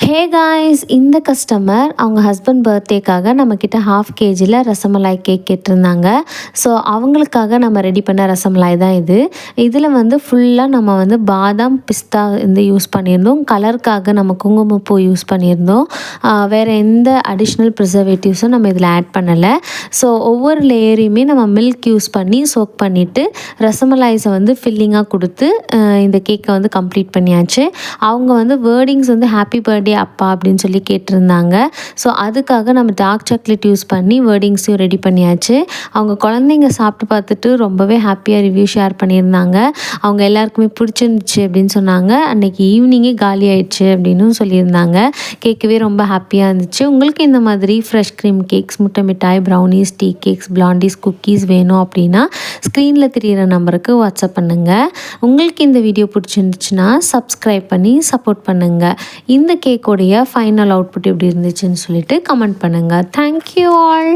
Hey guys, இந்த customer அவங்க husband பர்த்டேக்காக நம்மக்கிட்ட 1/2 kgல ரசமலாய் கேக் கேட்டிருந்தாங்க. ஸோ அவங்களுக்காக நம்ம ரெடி பண்ண ரசமலாய் தான் இது. இதில் வந்து ஃபுல்லாக நம்ம வந்து பாதாம் பிஸ்தா வந்து யூஸ் பண்ணியிருந்தோம். கலருக்காக நம்ம குங்குமப்பூ யூஸ் பண்ணியிருந்தோம். வேறு எந்த அடிஷ்னல் ப்ரிசர்வேட்டிவ்ஸும் நம்ம இதில் ஆட் பண்ணலை. ஸோ ஒவ்வொரு லேயரையுமே நம்ம மில்க் யூஸ் பண்ணி சோக் பண்ணிவிட்டு ரசமலாய்ஸை வந்து ஃபில்லிங்காக கொடுத்து இந்த கேக்கை வந்து கம்ப்ளீட் பண்ணியாச்சு. அவங்க வந்து வேர்டிங்ஸ் வந்து ஹாப்பி பர்த்டே அப்பா அப்படின்னு சொல்லி கேட்டிருந்தாங்க. ஸோ அதுக்காக நம்ம டார்க் சாக்லேட் யூஸ் பண்ணி வேர்டிங்ஸையும் ரெடி பண்ணியாச்சு. அவங்க குழந்தைங்க சாப்பிட்டு பார்த்துட்டு ரொம்பவே ஹாப்பியாக ரிவ்யூ ஷேர் பண்ணியிருந்தாங்க. அவங்க எல்லாருக்குமே பிடிச்சிருந்துச்சு அப்படின்னு சொன்னாங்க. அன்றைக்கி ஈவினிங்கே காலி ஆயிடுச்சு அப்படின்னு சொல்லியிருந்தாங்க. கேட்கவே ரொம்ப ஹாப்பியாக இருந்துச்சு. உங்களுக்கு இந்த மாதிரி ஃப்ரெஷ் க்ரீம் கேக்ஸ், முட்டை மிட்டாய், ப்ரௌனிஸ், டீ கேக்ஸ், பிளாண்டிஸ், குக்கீஸ் வேணும் அப்படின்னா ஸ்க்ரீனில் தெரியிற நம்பருக்கு வாட்ஸ்அப் பண்ணுங்கள். உங்களுக்கு இந்த வீடியோ பிடிச்சிருந்துச்சுன்னா சப்ஸ்கிரைப் பண்ணி சப்போர்ட் பண்ணுங்கள். இந்த கேக்கோடைய ஃபைனல் அவுட்புட் எப்படி இருந்துச்சுன்னு சொல்லிட்டு கமெண்ட் பண்ணுங்கள். Thank you all.